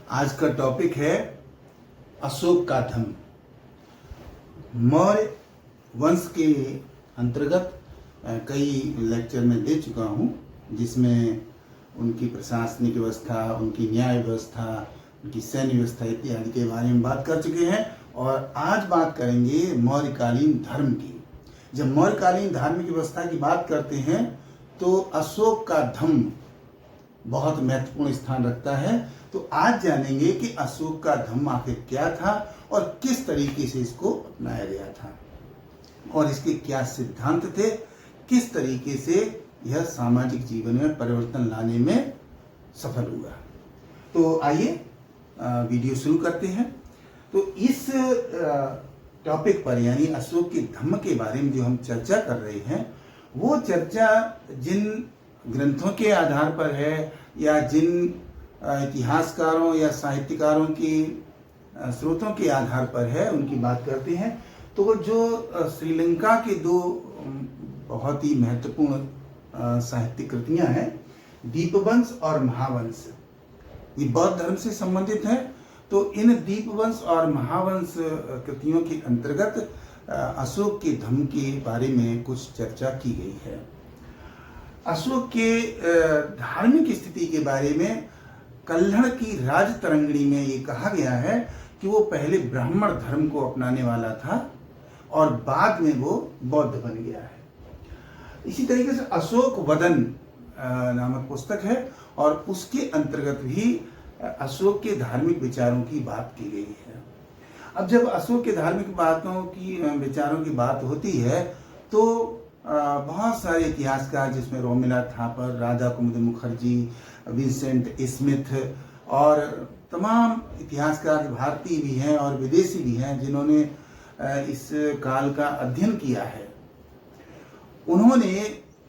आज का टॉपिक है अशोक का धम्म। मौर्य वंश के अंतर्गत कई लेक्चर में दे चुका हूँ, जिसमें उनकी प्रशासनिक व्यवस्था, उनकी न्याय व्यवस्था, उनकी सैन्य व्यवस्था इत्यादि के बारे में बात कर चुके हैं। और आज बात करेंगे मौर्यकालीन धर्म की। जब मौर्यकालीन धार्मिक व्यवस्था की बात करते हैं तो अशोक का धम्म बहुत महत्वपूर्ण स्थान रखता है। तो आज जानेंगे कि अशोक का धम्म आखिर क्या था और किस तरीके से इसको अपनाया गया था और इसके क्या सिद्धांत थे, किस तरीके से यह सामाजिक जीवन में परिवर्तन लाने में सफल हुआ। तो आइए वीडियो शुरू करते हैं। तो इस टॉपिक पर यानी अशोक के धम्म के बारे में जो हम चर्चा कर रहे हैं, वो चर्चा जिन ग्रंथों के आधार पर है या जिन इतिहासकारों या साहित्यकारों की स्रोतों के आधार पर है, उनकी बात करते हैं। तो जो श्रीलंका के दो बहुत ही महत्वपूर्ण साहित्यिक कृतियां हैं, दीपवंश और महावंश, ये बौद्ध धर्म से संबंधित है। तो इन दीपवंश और महावंश कृतियों के अंतर्गत अशोक के धम्म के बारे में कुछ चर्चा की गई है। अशोक के धार्मिक स्थिति के बारे में कल्हड़ की राजतरंगिणी में ये कहा गया है कि वो पहले ब्राह्मण धर्म को अपनाने वाला था और बाद में वो बौद्ध बन गया है। इसी तरीके से अशोक वदन नामक पुस्तक है और उसके अंतर्गत भी अशोक के धार्मिक विचारों की बात की गई है। अब जब अशोक के धार्मिक बातों की विचारों की बात होती है तो बहुत सारे इतिहासकार, जिसमें रोमिला थापर, राधा कुमुद मुखर्जी, विंसेंट स्मिथ और तमाम इतिहासकार भारतीय भी हैं और विदेशी भी हैं, जिन्होंने इस काल का अध्ययन किया है, उन्होंने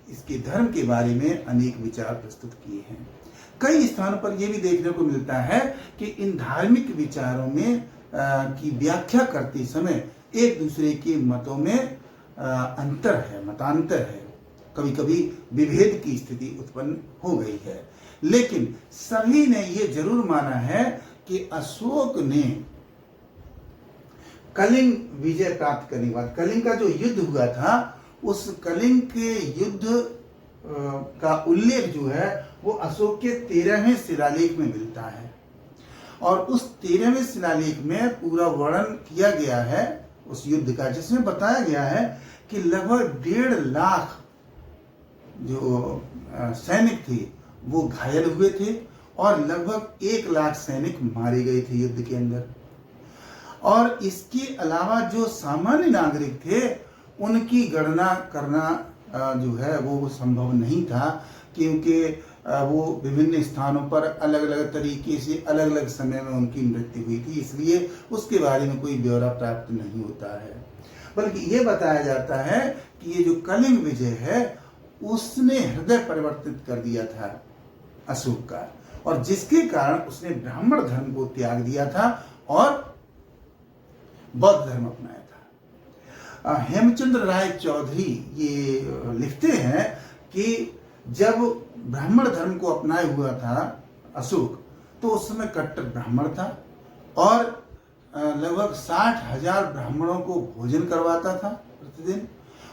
इसके धर्म के बारे में अनेक विचार प्रस्तुत किए हैं। कई स्थानों पर यह भी देखने को मिलता है कि इन धार्मिक विचारों में की व्याख्या करते समय एक दूसरे के मतों में अंतर है, मतांतर है, कभी कभी विभेद की स्थिति उत्पन्न हो गई है। लेकिन सभी ने यह जरूर माना है कि अशोक ने कलिंग विजय प्राप्त करने के बाद, कलिंग का जो युद्ध हुआ था, उस कलिंग के युद्ध का उल्लेख जो है वो अशोक के 13वें शिलालेख में मिलता है। और उस 13वें शिलालेख में पूरा वर्णन किया गया है उस युद्ध का, जिसमें बताया गया है कि लगभग 1.5 लाख जो सैनिक थे वो घायल हुए थे और लगभग 1 लाख सैनिक मारे गए थे युद्ध के अंदर। और इसके अलावा जो सामान्य नागरिक थे उनकी गणना करना जो है वो संभव नहीं था, क्योंकि वो विभिन्न स्थानों पर अलग अलग तरीके से अलग अलग समय में उनकी मृत्यु हुई थी, इसलिए उसके बारे में कोई ब्यौरा प्राप्त नहीं होता है। बल्कि ये बताया जाता है कि ये जो कलिंग विजय है उसने हृदय परिवर्तित कर दिया था अशोक का, और जिसके कारण उसने ब्राह्मण धर्म को त्याग दिया था और बौद्ध धर्म अपनाया था। हेमचंद्र राय चौधरी ये लिखते हैं कि जब ब्राह्मण धर्म को अपनाए हुआ था अशोक, तो उस समय कट्टर ब्राह्मण था और लगभग 60,000 ब्राह्मणों को भोजन करवाता था प्रतिदिन।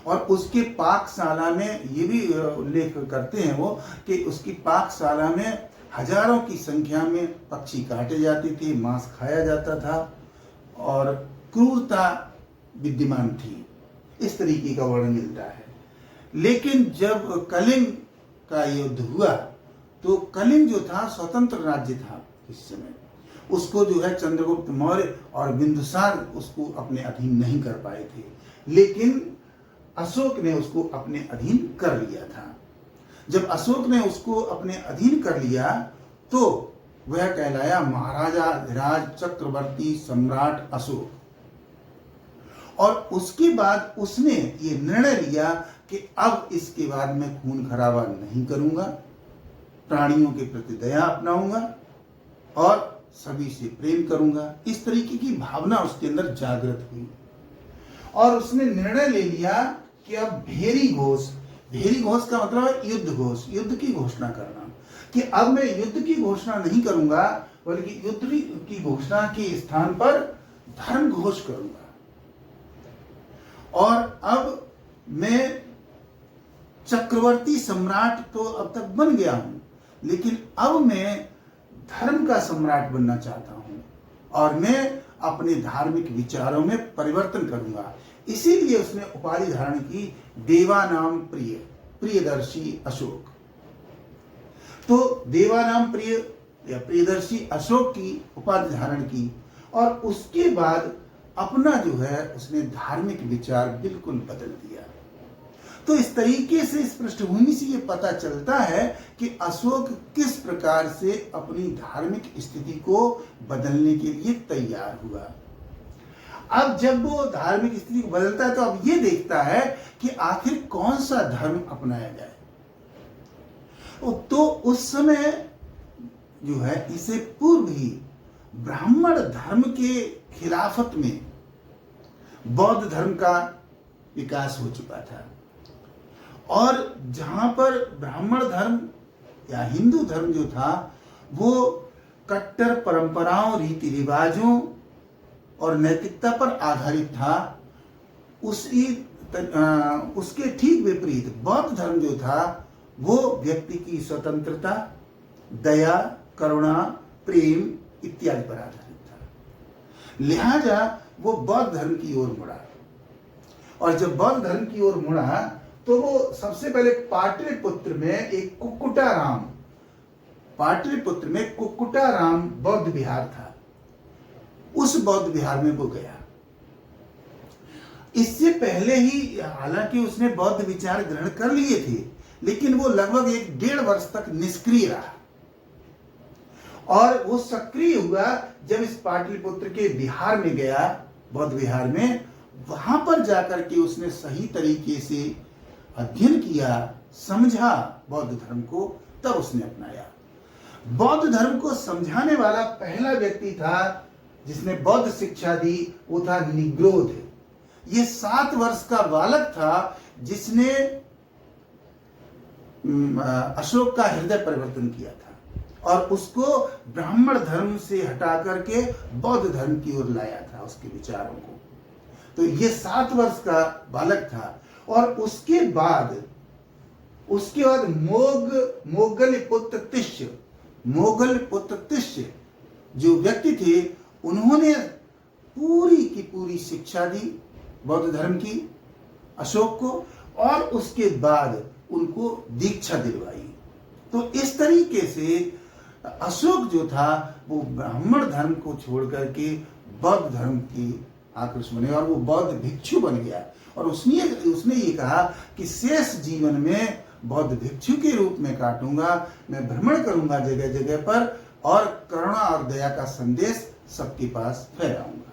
और उसके पाकशाला में ये भी उल्लेख करते हैं वो कि उसकी पाकशाला में हजारों की संख्या में पक्षी काटे जाते थे, मांस खाया जाता था और क्रूरता विद्यमान थी। इस तरीके का वर्णन मिलता है। लेकिन जब कलिंग का युद्ध हुआ तो कलिंग जो था स्वतंत्र राज्य था इस समय, उसको जो है चंद्रगुप्त मौर्य और बिंदुसार उसको अपने अधीन नहीं कर पाए थे, लेकिन अशोक ने उसको अपने अधीन कर लिया था। जब अशोक ने उसको अपने अधीन कर लिया तो वह कहलाया महाराजा धीराज चक्रवर्ती सम्राट अशोक। और उसके बाद उसने ये निर्णय लिया कि अब इसके बाद मैं खून खराबा नहीं करूंगा, प्राणियों के प्रति दया अपनाऊंगा और सभी से प्रेम करूंगा। इस तरीके की भावना उसके अंदर जागृत हुई और उसने निर्णय ले लिया कि अब भेरी घोष का मतलब है युद्ध घोष, युद्ध की घोषणा करना, कि अब मैं युद्ध की घोषणा नहीं करूंगा, बल्कि युद्ध की घोषणा के स्थान पर धर्म घोष करूंगा। और अब मैं चक्रवर्ती सम्राट तो अब तक बन गया हूं, लेकिन अब मैं धर्म का सम्राट बनना चाहता हूं और मैं अपने धार्मिक विचारों में परिवर्तन करूंगा। इसीलिए उसने उपाधि धारण की देवानाम प्रिय, प्रियदर्शी अशोक। तो देवानाम प्रिय या प्रियदर्शी अशोक की उपाधि धारण की और उसके बाद अपना जो है उसने धार्मिक विचार बिल्कुल बदल दिया। तो इस तरीके से, इस पृष्ठभूमि से ये पता चलता है कि अशोक किस प्रकार से अपनी धार्मिक स्थिति को बदलने के लिए तैयार हुआ। अब जब वो धार्मिक स्थिति को बदलता है तो अब ये देखता है कि आखिर कौन सा धर्म अपनाया जाए। तो उस समय जो है, इसे पूर्व ही ब्राह्मण धर्म के खिलाफत में बौद्ध धर्म का विकास हो चुका था। और जहां पर ब्राह्मण धर्म या हिंदू धर्म जो था वो कट्टर परंपराओं, रीति रिवाजों और नैतिकता पर आधारित था, उसके ठीक विपरीत बौद्ध धर्म जो था वो व्यक्ति की स्वतंत्रता, दया, करुणा, प्रेम इत्यादि पर आधारित था। लिहाजा वो बौद्ध धर्म की ओर मुड़ा। और जब बौद्ध धर्म की ओर मुड़ा तो वो सबसे पहले पाटलिपुत्र में कुक्कुटा राम बौद्ध विहार था, उस बौद्ध विहार में वो गया। इससे पहले ही हालांकि उसने बौद्ध विचार ग्रहण कर लिए थे, लेकिन वो लगभग 1.5 वर्ष तक निष्क्रिय रहा। और वो सक्रिय हुआ जब इस पाटलिपुत्र के विहार में गया, बौद्ध विहार में। वहां पर जाकर के उसने सही तरीके से अध्ययन किया, समझा बौद्ध धर्म को, तब उसने अपनाया। बौद्ध धर्म को समझाने वाला पहला व्यक्ति था जिसने बौद्ध शिक्षा दी, वो था निग्रोध। ये 7 वर्ष का बालक था जिसने अशोक का हृदय परिवर्तन किया था और उसको ब्राह्मण धर्म से हटा करके बौद्ध धर्म की ओर लाया था, उसके विचारों को। तो ये 7 वर्ष का बालक था। और उसके बाद मोगलपुत्र तिष्य जो व्यक्ति थे, उन्होंने पूरी की पूरी शिक्षा दी बौद्ध धर्म की अशोक को, और उसके बाद उनको दीक्षा दिलवाई। तो इस तरीके से अशोक जो था वो ब्राह्मण धर्म को छोड़ करके बौद्ध धर्म की आकृष्ट बने और वो बौद्ध भिक्षु बन गया। और उसने ये कहा कि शेष जीवन में बौद्ध भिक्षु के रूप में काटूंगा, मैं भ्रमण करूंगा जगह जगह पर और करुणा और दया का संदेश सबके पास फैलाऊंगा।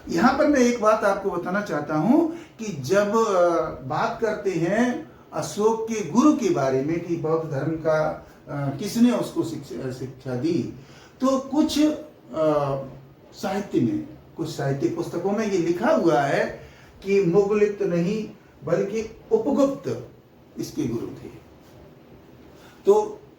यहां पर मैं एक बात आपको बताना चाहता हूं कि जब बात करते हैं अशोक के गुरु के बारे में कि बौद्ध धर्म का किसने उसको शिक्षा दी, तो कुछ साहित्यिक पुस्तकों में ये लिखा हुआ है कि मुगलिप्त नहीं बल्कि उपगुप्त इसके गुरु थे। तो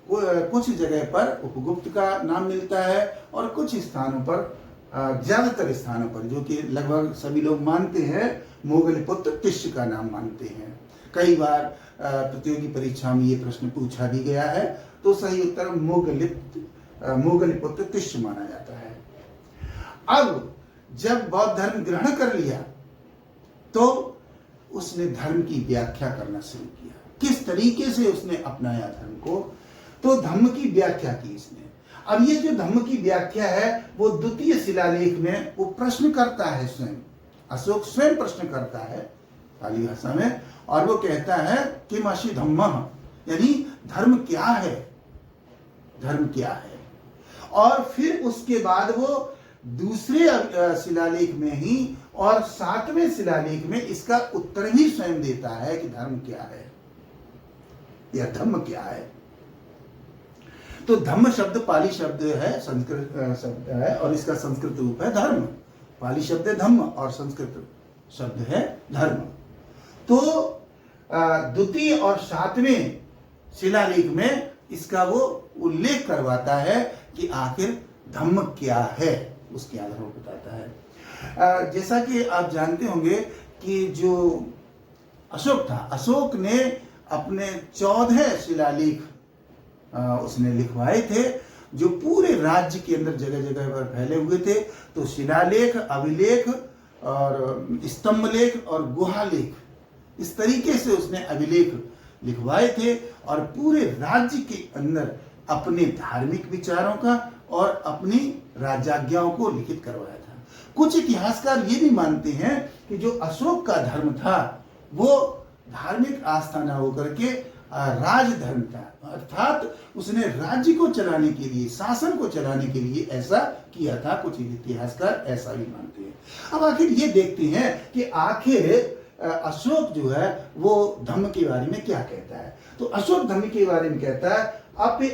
कुछ जगह पर उपगुप्त का नाम मिलता है और कुछ स्थानों पर, ज्यादातर स्थानों पर, जो कि लगभग सभी लोग मानते हैं, मोगलपुत्र तिष्य का नाम मानते हैं। कई बार प्रतियोगी परीक्षा में ये प्रश्न पूछा भी गया है, तो सही उत्तर मोगलपुत्र तिष्य माना जाता है। अब जब बौद्ध धर्म ग्रहण कर लिया तो उसने धर्म की व्याख्या करना शुरू किया। किस तरीके से उसने अपनाया धर्म को, तो धम्म की व्याख्या की इसने। अब ये जो धम्म की व्याख्या है वो द्वितीय शिलालेख में वो प्रश्न करता है, स्वयं अशोक स्वयं प्रश्न करता है पाली भाषा में, और वो कहता है कि माशी धम्मः, यानी धर्म क्या है, धर्म क्या है। और फिर उसके बाद वो दूसरे शिलालेख में ही और 7वें शिलालेख में इसका उत्तर भी स्वयं देता है कि धर्म क्या है या धम्म क्या है। तो धम्म शब्द पाली शब्द है, संस्कृत शब्द है, और इसका संस्कृत रूप है धर्म। पाली शब्द है धम्म और संस्कृत शब्द है धर्म। तो द्वितीय और 7वें शिलालेख में इसका वो उल्लेख करवाता है कि आखिर धम्म क्या है, उसके आधार पर बताता है। जैसा कि आप जानते होंगे कि जो अशोक था, अशोक ने अपने 14 शिलालेख उसने लिखवाए थे जो पूरे राज्य के अंदर जगह जगह पर फैले हुए थे। तो शिलालेख, अभिलेख और स्तंभलेख और गुहालेख, इस तरीके से उसने अभिलेख लिखवाए थे और पूरे राज्य के अंदर अपने धार्मिक विचारों का और अपनी राजाज्ञाओं को लिखित करवाया था। कुछ इतिहासकार ये भी मानते हैं कि जो अशोक का धर्म था वो धार्मिक आस्था न होकर के राजधर्म था, अर्थात उसने राज्य को चलाने के लिए, शासन को चलाने के लिए ऐसा किया था। कुछ इतिहासकार ऐसा भी मानते हैं। अब आखिर ये देखते हैं कि आखिर अशोक जो है वो धम्म के बारे में क्या कहता है। तो अशोक धम्म के बारे में कहता है, अपि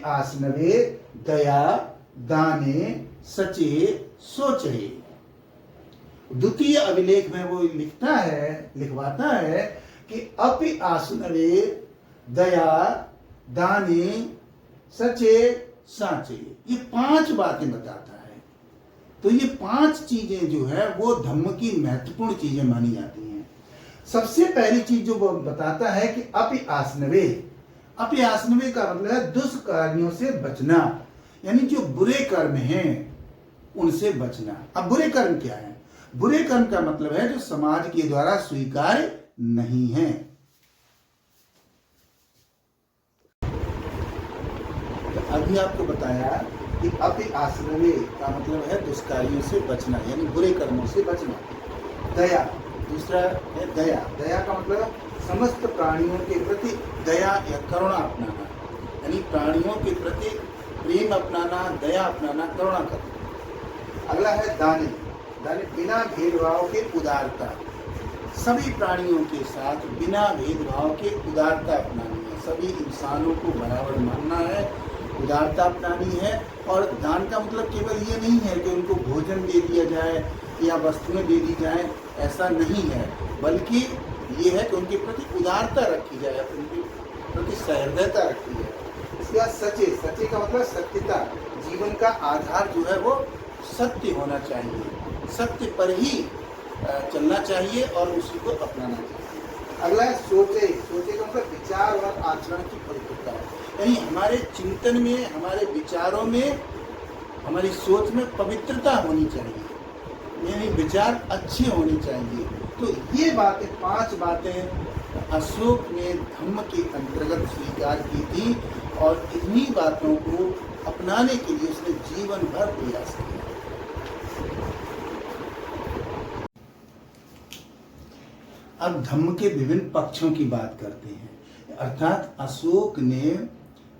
आसनवे दया दाने सचे सोचे। द्वितीय अभिलेख में वो लिखवाता है कि अपि आसनवे दया दाने सचे साचे, ये 5 बातें बताता है। तो ये 5 चीजें जो है वो धम्म की महत्वपूर्ण चीजें मानी जाती हैं। सबसे पहली चीज जो वो बताता है कि अपि आसनवे का मतलब है दुष्कार्यों से बचना, यानी जो बुरे कर्म हैं उनसे बचना। अब बुरे कर्म क्या है? बुरे कर्म का मतलब है जो समाज के द्वारा स्वीकार्य नहीं है। तो अभी आपको बताया कि अपि आसनवे का मतलब है दुष्कार्यों से बचना, यानी बुरे कर्मों से बचना। दया, दूसरा है दया। दया का मतलब है समस्त प्राणियों के प्रति दया या करुणा अपनाना, यानी प्राणियों के प्रति प्रेम अपनाना, दया अपनाना, करुणा करना। अगला है दाने, बिना भेदभाव के उदारता, सभी प्राणियों के साथ बिना भेदभाव के उदारता अपनानी है, सभी इंसानों को बराबर मानना है, उदारता अपनानी है। और दान का मतलब केवल ये नहीं है कि उनको भोजन दे दिया जाए या वस्तुएं दे दी जाए, ऐसा नहीं है, बल्कि ये है कि उनके प्रति उदारता रखी जाए, उनके प्रति सहृदयता रखी जाए। इसके बाद सचे का मतलब सत्यता, जीवन का आधार जो है वो सत्य होना चाहिए, सत्य पर ही चलना चाहिए और उसी को अपनाना चाहिए। अगला है सोचे का मतलब विचार और आचरण की परिपक्वता, यानी हमारे चिंतन में, हमारे विचारों में, हमारी सोच में पवित्रता होनी चाहिए, यानी विचार अच्छे होने चाहिए। तो ये बातें 5 बातें अशोक ने धम्म के अंतर्गत स्वीकार की थी और इन्हीं बातों को अपनाने के लिए उसने जीवन भर प्रयास किया। अब धम्म के विभिन्न पक्षों की बात करते हैं, अर्थात अशोक ने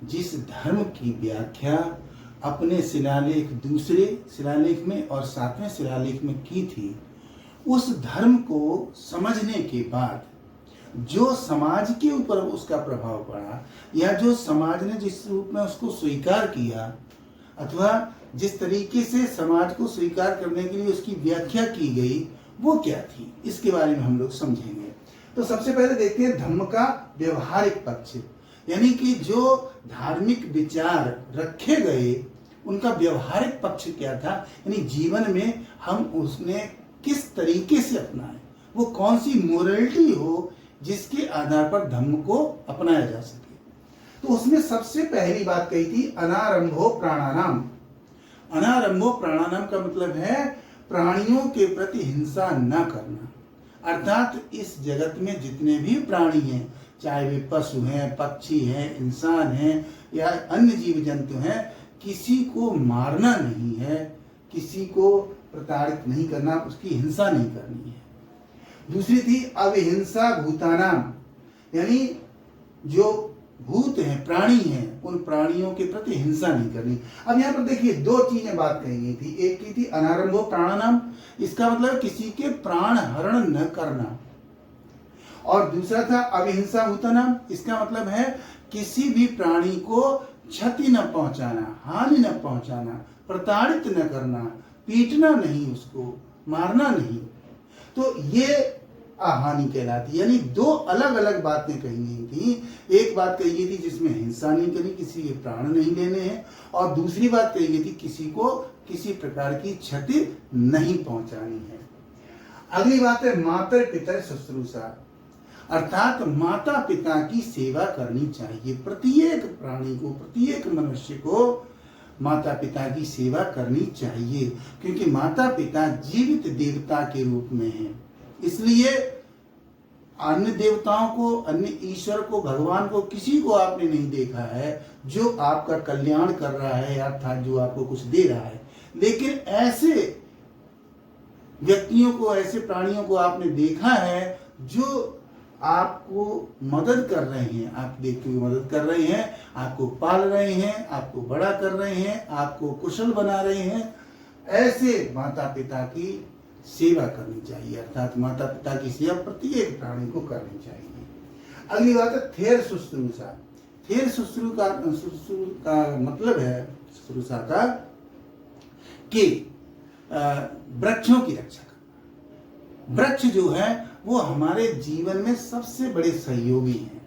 जिस धर्म की व्याख्या अपने शिलालेख, दूसरे शिलालेख में और 7वें शिलालेख में की थी, उस धर्म को समझने के बाद जो समाज के ऊपर उसका प्रभाव पड़ा या जो समाज ने जिस रूप में उसको स्वीकार किया अथवा जिस तरीके से समाज को स्वीकार करने के लिए उसकी व्याख्या की गई, वो क्या थी, इसके बारे में हम लोग समझेंगे। तो सबसे पहले देखते हैं धम्म का व्यवहारिक पक्ष, यानी कि जो धार्मिक विचार रखे गए उनका व्यवहारिक पक्ष क्या था, यानी जीवन में हम उसने किस तरीके से अपनाएं, वो कौन सी मोरलिटी हो जिसके आधार पर धम्म को अपनाया जा सके। तो उसमें सबसे पहली बात कही थी अनारंभो प्राणानाम। अनारंभो प्राणानाम का मतलब है प्राणियों के प्रति हिंसा न करना, अर्थात इस जगत में जितने भी प्राणी हैं, चाहे वे पशु हैं, पक्षी हैं, इंसान हैं या अन्य जीव जंतु हैं, किसी को मारना नहीं है, किसी को प्रताड़ित नहीं करना, उसकी हिंसा नहीं करनी है। दूसरी थी अविहिंसा भूतानाम, यानी जो भूत हैं, प्राणी हैं, उन प्राणियों के प्रति हिंसा नहीं करनी। अब यहाँ पर देखिए 2 चीजें बात कही गई थी। एक की थी अनारंभो प्राणानाम, इसका मतलब किसी के प्राण हरण न करना, और दूसरा था अविहिंसा भूतानाम, इसका मतलब है किसी भी प्राणी को क्षति न पहुंचाना, हानि न पहुंचाना, प्रताड़ित न करना, पीटना नहीं, उसको मारना नहीं। तो ये हानि कहलाती। यानी दो अलग अलग बातें कही गई थी। एक बात कही गई थी जिसमें हिंसा नहीं करनी, किसी के प्राण नहीं लेने हैं, और दूसरी बात कही गई थी किसी को किसी प्रकार की क्षति नहीं पहुंचानी है। अगली बात है मातर पितर शुश्रूषा, अर्थात माता पिता की सेवा करनी चाहिए। प्रत्येक प्राणी को, प्रत्येक मनुष्य को माता पिता की सेवा करनी चाहिए, क्योंकि माता पिता जीवित देवता के रूप में हैं। इसलिए अन्य देवताओं को, अन्य ईश्वर को, भगवान को, किसी को आपने नहीं देखा है जो आपका कल्याण कर रहा है, अर्थात जो आपको कुछ दे रहा है। लेकिन ऐसे व्यक्तियों को, ऐसे प्राणियों को आपने देखा है जो आपको मदद कर रहे हैं, आप देखते हुए मदद कर रहे हैं, आपको पाल रहे हैं, आपको बड़ा कर रहे हैं, आपको कुशल बना रहे हैं। ऐसे माता पिता की सेवा करनी चाहिए, अर्थात माता पिता की सेवा प्रत्येक प्राणी को करनी चाहिए। अगली बात है थेर शुश्रूषा। थेर शुश्रूषा का मतलब है, शुश्रूषा का, कि वृक्षों की रक्षा करना। वृक्ष जो है वो हमारे जीवन में सबसे बड़े सहयोगी हैं,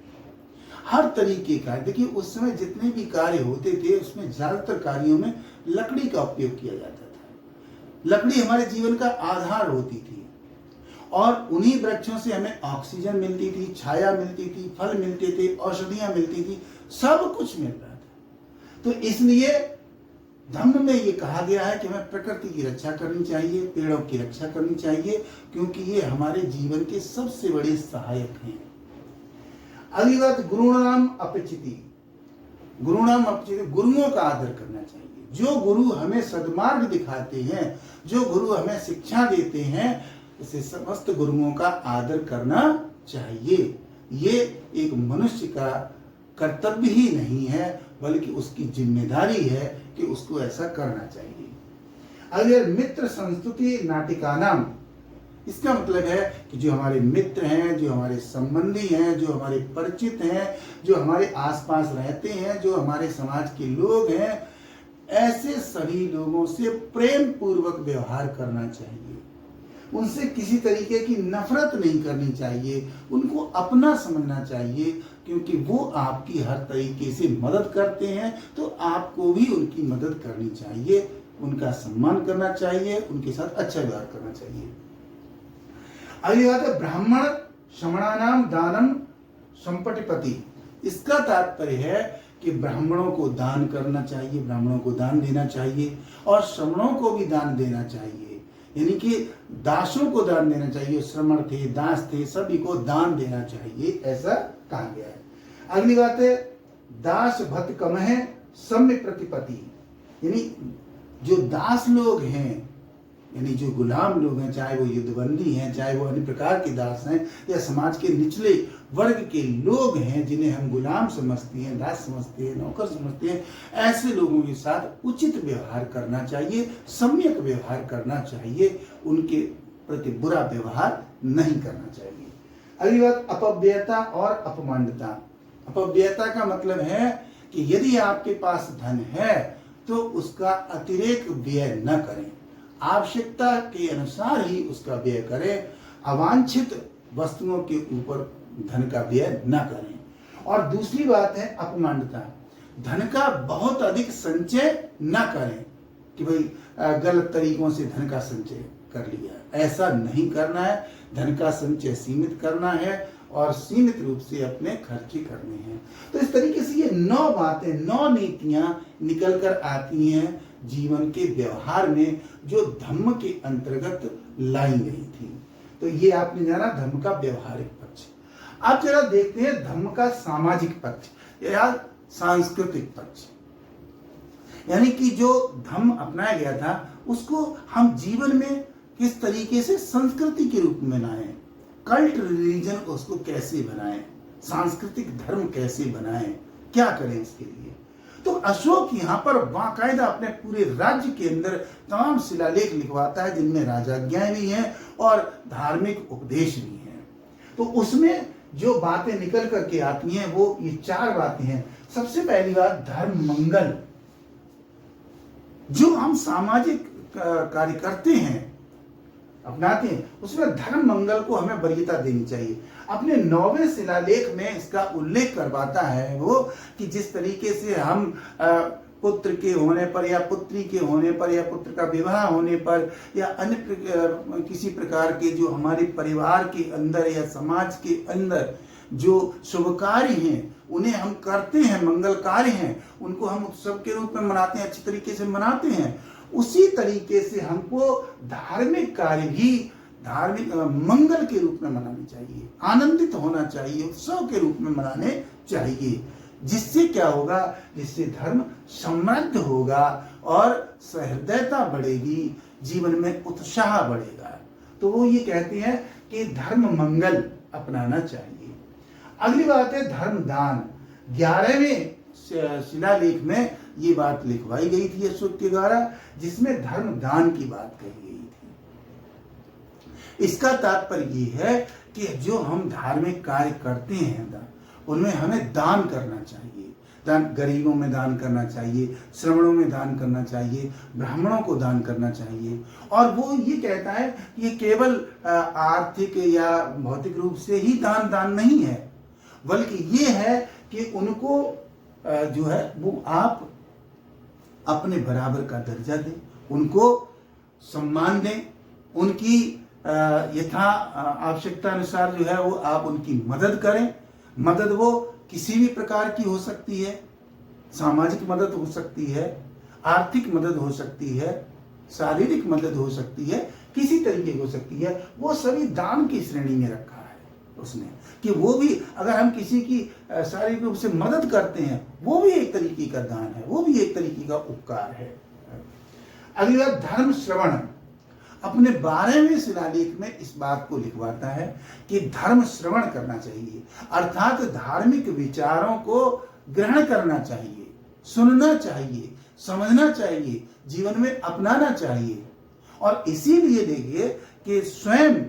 हर तरीके का। देखिए उस समय जितने भी कार्य होते थे उसमें ज्यादातर कार्यों में लकड़ी का उपयोग किया जाता था। लकड़ी हमारे जीवन का आधार होती थी, और उन्हीं वृक्षों से हमें ऑक्सीजन मिलती थी, छाया मिलती थी, फल मिलते थे, औषधियां मिलती थी, सब कुछ मिल रहा था। तो इसलिए धम्म में ये कहा गया है कि हमें प्रकृति की रक्षा करनी चाहिए, पेड़ों की रक्षा करनी चाहिए, क्योंकि ये हमारे जीवन के सबसे बड़े सहायक हैं। अगली बात गुरुणाम अपचिति। गुरुणाम अपचिति, गुरुओं का आदर करना चाहिए। जो गुरु हमें सद्मार्ग दिखाते हैं, जो गुरु हमें शिक्षा देते हैं, इसे समस्त गुरुओं का आदर करना चाहिए। ये एक मनुष्य का कर्तव्य ही नहीं है, बल्कि उसकी जिम्मेदारी है कि उसको ऐसा करना चाहिए। अगर मित्र संस्तुति नाटिका नाम, इसका मतलब है कि जो हमारे मित्र हैं, जो हमारे संबंधी हैं, जो हमारे परिचित हैं, जो हमारे आसपास रहते हैं, जो हमारे समाज के लोग हैं, ऐसे सभी लोगों से प्रेम पूर्वक व्यवहार करना चाहिए। उनसे किसी तरीके की नफरत नहीं करनी चाहिए, उनको अपना समझना चाहिए, क्योंकि वो आपकी हर तरीके से मदद करते हैं, तो आपको भी उनकी मदद करनी चाहिए, उनका सम्मान करना चाहिए, उनके साथ अच्छा व्यवहार करना चाहिए। अगली बात है ब्राह्मण श्रमणानाम दानम संपटिपति। इसका तात्पर्य है कि ब्राह्मणों को दान करना चाहिए, ब्राह्मणों को दान देना चाहिए, और श्रमणों को भी दान देना चाहिए। यानी कि दासों को दान देना चाहिए, श्रमण थे, दास थे, सभी को दान देना चाहिए, ऐसा कहा गया है। अगली बात है दास भत कम है सम्य प्रतिपति। यानी जो दास लोग हैं, यानी जो गुलाम लोग हैं, चाहे वो युद्धबंदी हैं, चाहे वो अन्य प्रकार के दास हैं, या समाज के निचले वर्ग के लोग हैं जिन्हें हम गुलाम समझते हैं, दास समझते हैं, नौकर समझते हैं, ऐसे लोगों के साथ उचित व्यवहार करना चाहिए, सम्यक व्यवहार करना चाहिए, उनके प्रति बुरा व्यवहार नहीं करना चाहिए। अगली बात अपव्ययता और अपमानता। अपव्ययता का मतलब है कि यदि आपके पास धन है तो उसका अतिरेक व्यय न करें, आवश्यकता के अनुसार ही उसका व्यय करें, अवांछित वस्तुओं के ऊपर धन का व्यय न करें। और दूसरी बात है अपमानता, धन का बहुत अधिक संचय न करें कि भाई गलत तरीकों से धन का संचय कर लिया, ऐसा नहीं करना है। धन का संचय सीमित करना है और सीमित रूप से अपने खर्चे करने हैं। तो इस तरीके से ये 9 बातें, 9 नीतियां निकल कर आती हैं जीवन के व्यवहार में, जो धम्म के अंतर्गत लाई गई थी। तो ये आपने जाना धम्म का व्यवहारिक पक्ष। अब जरा देखते हैं धम्म का सामाजिक पक्ष या सांस्कृतिक पक्ष। यानी कि जो धम्म अपनाया गया था उसको हम जीवन में किस तरीके से संस्कृति के रूप में बनाएं, कल्ट रिलीजन उसको कैसे बनाएं, सांस्कृतिक धर्म कैसे बनाएं, क्या करें इसके लिए। तो अशोक यहाँ पर बाकायदा अपने पूरे राज्य के अंदर तमाम शिलालेख लिखवाता है, जिनमें राजाज्ञाएं भी हैं और धार्मिक उपदेश भी हैं। तो उसमें जो बातें निकल करके आती हैं वो ये 4 बातें हैं। सबसे पहली बात धर्म मंगल। जो हम सामाजिक कार्य करते हैं, अपनाते हैं, उसमें धर्म मंगल को हमें वरीयता देनी चाहिए। अपने 9वें शिलालेख में इसका उल्लेख करवाता है वो कि जिस तरीके से हम पुत्र के होने पर या पुत्री के होने पर या पुत्र का विवाह होने पर या अन्य किसी प्रकार के जो हमारे परिवार के अंदर या समाज के अंदर जो शुभ कार्य हैं उन्हें हम करते हैं, मंगल कार्य हैं, उनको हम उत्सव के रूप में मनाते हैं, अच्छी तरीके से मनाते हैं, उसी तरीके से हमको धार्मिक कार्य भी धार्मिक मंगल के रूप में मनाने चाहिए, आनंदित होना चाहिए, उत्सव के रूप में मनाने चाहिए। जिससे क्या होगा, जिससे धर्म समृद्ध होगा और सहृदयता बढ़ेगी, जीवन में उत्साह बढ़ेगा। तो वो ये कहते हैं कि धर्म मंगल अपनाना चाहिए। अगली बात है धर्म दान। 11वें शिलालेख में ये बात लिखवाई गई थी अशोक के द्वारा, जिसमें धर्म दान की बात कही गई थी। इसका तात्पर्य ये है कि जो हम धार्मिक कार्य करते हैं उनमें हमें दान करना चाहिए। दान, गरीबों में दान करना चाहिए, श्रमणों में दान करना चाहिए, ब्राह्मणों को दान करना चाहिए। और वो ये कहता है कि ये केवल आर्थिक या भौतिक रूप से ही दान नहीं है, बल्कि ये है कि उनको जो है वो आप अपने बराबर का दर्जा दें, उनको सम्मान दें, उनकी यथा आवश्यकता अनुसार जो है वो आप उनकी मदद करें। मदद वो किसी भी प्रकार की हो सकती है, सामाजिक मदद हो सकती है, आर्थिक मदद हो सकती है, शारीरिक मदद हो सकती है, किसी तरीके की हो सकती है। वो सभी दान की श्रेणी में रखा है उसने, कि वो भी अगर हम किसी की शारीरिक रूप से मदद करते हैं वो भी एक तरीके का दान है, वो भी एक तरीके का उपकार है। अगली बात धर्म श्रवण। अपने 12वें शिलालेख में इस बात को लिखवाता है कि धर्म श्रवण करना चाहिए, अर्थात धार्मिक विचारों को ग्रहण करना चाहिए, सुनना चाहिए, समझना चाहिए, जीवन में अपनाना चाहिए। और इसीलिए देखिए कि स्वयं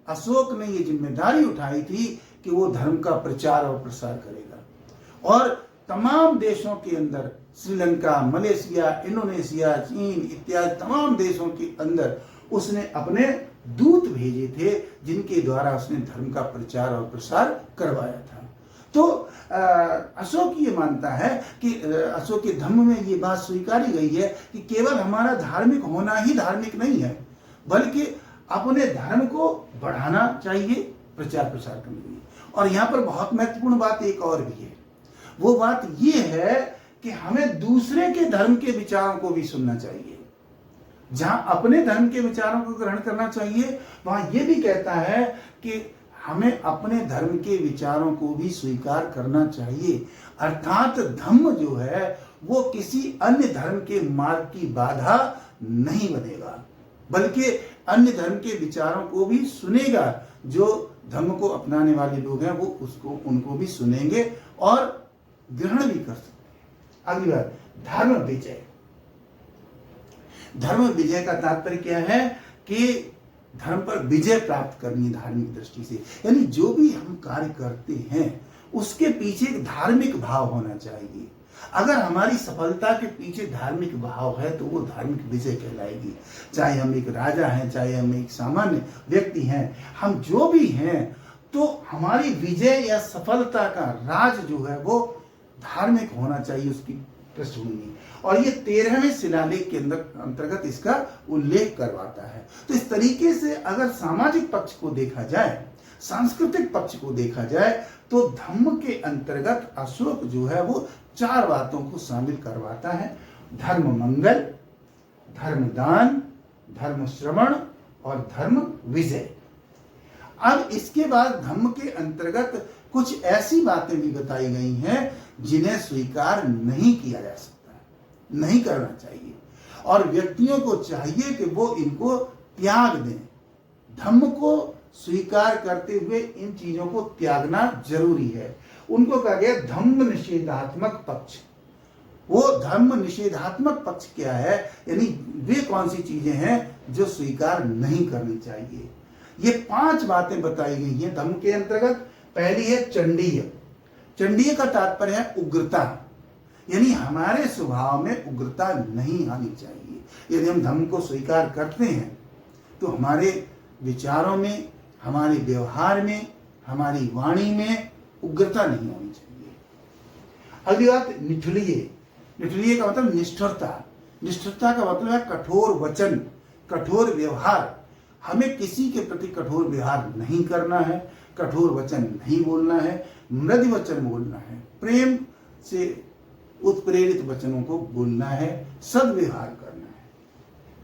अशोक ने ये जिम्मेदारी उठाई थी कि वो धर्म का प्रचार और प्रसार करेगा और तमाम देशों के अंदर, श्रीलंका, मलेशिया, इंडोनेशिया, चीन इत्यादि तमाम देशों के अंदर उसने अपने दूत भेजे थे जिनके द्वारा उसने धर्म का प्रचार और प्रसार करवाया था। तो अशोक ये मानता है कि अशोक के धम्म में ये बात स्वीकारी गई है कि केवल हमारा धार्मिक होना ही धार्मिक नहीं है, बल्कि अपने धर्म को बढ़ाना चाहिए, प्रचार प्रसार करना चाहिए। और यहाँ पर बहुत महत्वपूर्ण बात एक और भी है, वो बात ये है कि हमें दूसरे के धर्म के विचारों को भी सुनना चाहिए। जहां अपने धर्म के विचारों को ग्रहण करना चाहिए, वहां यह भी कहता है कि हमें अपने धर्म के विचारों को भी स्वीकार करना चाहिए। अर्थात धम्म जो है वो किसी अन्य धर्म के मार्ग की बाधा नहीं बनेगा, बल्कि अन्य धर्म के विचारों को भी सुनेगा। जो धर्म को अपनाने वाले लोग हैं वो उनको भी सुनेंगे और ग्रहण भी कर सकते हैं। अगली बात धर्म विजय। धर्म विजय का तात्पर्य क्या है कि धर्म पर विजय प्राप्त करनी है धार्मिक दृष्टि से, यानी जो भी हम कार्य करते हैं उसके पीछे एक धार्मिक भाव होना चाहिए। अगर हमारी सफलता के पीछे धार्मिक भाव है तो वो धार्मिक विजय कहलाएगी। चाहे हम एक राजा हैं, चाहे हम एक सामान्य व्यक्ति हैं, हम जो भी हैं, तो हमारी विजय या सफलता का राज जो है वो धार्मिक होना चाहिए, उसकी पृष्ठभूमि। और ये 13वें शिलालेख के अंतर्गत इसका उल्लेख करवाता है। तो इस तरीके से अगर सामाजिक पक्ष को देखा जाए, सांस्कृतिक पक्ष को देखा जाए, तो धम्म के अंतर्गत अशोक जो है वो 4 बातों को शामिल करवाता है: धर्म मंगल, धर्म दान, धर्म श्रवण और धर्म विजय। अब इसके बाद धम्म के अंतर्गत कुछ ऐसी बातें भी बताई गई हैं जिन्हें स्वीकार नहीं किया जा सकता, नहीं करना चाहिए, और व्यक्तियों को चाहिए कि वो इनको त्याग दें। धम्म को स्वीकार करते हुए इन चीजों को त्यागना जरूरी है। उनको कहा गया धम्म निषेधात्मक पक्ष। वो धम्म निषेधात्मक पक्ष क्या है, यानी वे कौन सी चीजें हैं जो स्वीकार नहीं करनी चाहिए। ये 5 बातें बताई गई हैं धम्म के अंतर्गत। पहली है चंडीय। चंडीय का तात्पर्य है उग्रता, यानी हमारे स्वभाव में उग्रता नहीं आनी चाहिए। यदि हम धम्म को स्वीकार करते हैं तो हमारे विचारों में, हमारे व्यवहार में, हमारी वाणी में उग्रता नहीं होनी चाहिए। अगली बात, निठुलिए। निठुलिए का मतलब निष्ठुरता। निष्ठुरता का मतलब है कठोर वचन, कठोर व्यवहार। हमें किसी के प्रति कठोर व्यवहार नहीं करना है, कठोर वचन नहीं बोलना है, मृदु वचन बोलना है, प्रेम से उत्प्रेरित वचनों को बोलना है, सद्व्यवहार करना है,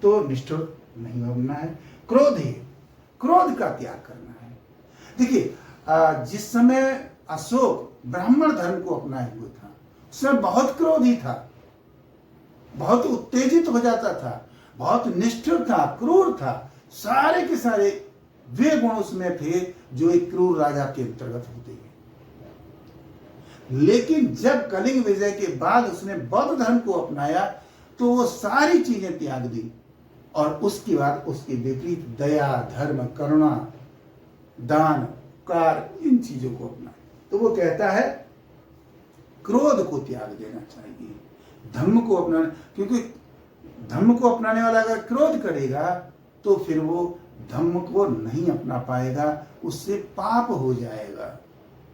तो निष्ठुर नहीं बनना है। क्रोध है, क्रोध का त्याग करना है। देखिए, जिस समय अशोक ब्राह्मण धर्म को अपनाए हुए था, उस समय बहुत क्रोधी था, बहुत उत्तेजित हो जाता था, बहुत निष्ठुर था, क्रूर था। सारे के सारे वे गुण उसमें थे जो एक क्रूर राजा के अंतर्गत होते हैं। लेकिन जब कलिंग विजय के बाद उसने बौद्ध धर्म को अपनाया तो वो सारी चीजें त्याग दी और उसके बाद उसके विपरीत दया, धर्म, करुणा, दान, कार, इन चीजों को अपनाया। तो वो कहता है क्रोध को त्याग देना चाहिए, धर्म को अपनाना, क्योंकि धर्म को अपनाने वाला अगर क्रोध करेगा तो फिर वो धर्म को नहीं अपना पाएगा, उससे पाप हो जाएगा,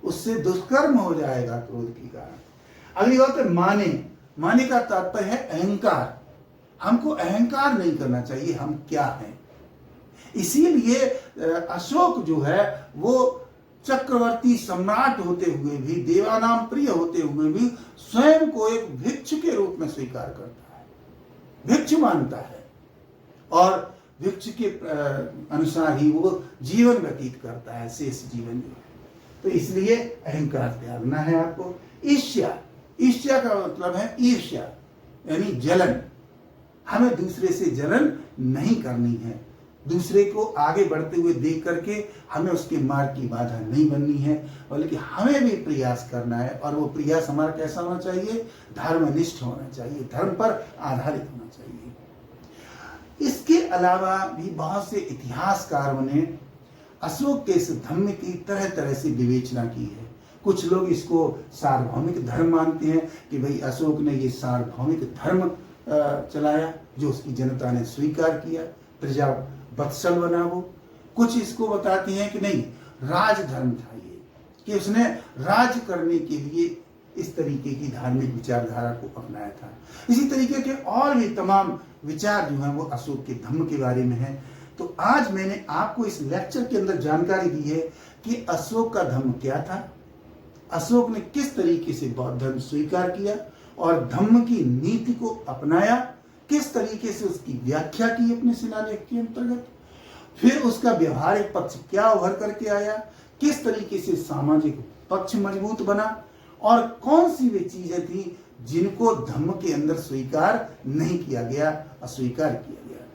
उससे दुष्कर्म हो जाएगा क्रोध के कारण। अगली बात है माने। माने का तात्पर्य है अहंकार। हमको अहंकार नहीं करना चाहिए हम क्या हैं। इसीलिए अशोक जो है वो चक्रवर्ती सम्राट होते हुए भी, देवानाम प्रिय होते हुए भी स्वयं को एक भिक्षु के रूप में स्वीकार करता है, भिक्षु मानता है और भिक्षु के अनुसार ही वो जीवन व्यतीत करता है, शेष जीवन जो है। तो इसलिए अहंकार त्यागना है आपको। ईर्ष्या, ईर्ष्या का मतलब है ईर्ष्या यानी जलन। हमें दूसरे से जलन नहीं करनी है, दूसरे को आगे बढ़ते हुए देख करके हमें उसके मार्ग की बाधा नहीं बननी है, बल्कि हमें भी प्रयास करना है। और वो प्रयास हमारा कैसा होना चाहिए? धर्मनिष्ठ होना चाहिए, धर्म पर आधारित होना चाहिए। इसके अलावा भी बहुत से इतिहासकारों ने अशोक के इस धर्म की तरह तरह से विवेचना की है। कुछ लोग इसको सार्वभौमिक धर्म मानते हैं कि भाई अशोक ने ये सार्वभौमिक धर्म चलाया जो उसकी जनता ने स्वीकार किया, प्रजा वत्सल बना वो। कुछ इसको बताते हैं कि नहीं, राजधर्म था ये, कि उसने राज करने के लिए इस तरीके की धार्मिक विचारधारा को अपनाया था। इसी तरीके के और भी तमाम विचार जो हैं वो अशोक के धर्म के बारे में हैं। तो आज मैंने आपको इस लेक्चर के अंदर जानकारी दी है कि अशोक का धर्म क्या था, अशोक ने किस तरीके से बौद्ध धर्म स्वीकार किया और धम्म की नीति को अपनाया, किस तरीके से उसकी व्याख्या की अपने शिलालेख के अंतर्गत, फिर उसका व्यवहारिक पक्ष क्या उभर करके आया, किस तरीके से सामाजिक पक्ष मजबूत बना और कौन सी वे चीजें थी जिनको धम्म के अंदर स्वीकार नहीं किया गया, अस्वीकार किया गया।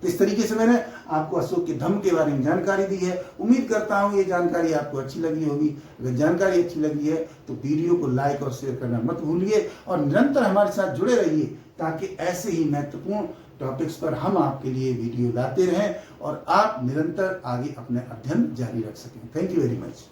तो इस तरीके से मैंने आपको अशोक के धम्म के बारे में जानकारी दी है। उम्मीद करता हूं ये जानकारी आपको अच्छी लगी होगी। अगर जानकारी अच्छी लगी है तो वीडियो को लाइक और शेयर करना मत भूलिए और निरंतर हमारे साथ जुड़े रहिए ताकि ऐसे ही महत्वपूर्ण टॉपिक्स पर हम आपके लिए वीडियो लाते रहें और आप निरंतर आगे अपने अध्ययन जारी रख सकें। Thank you very much.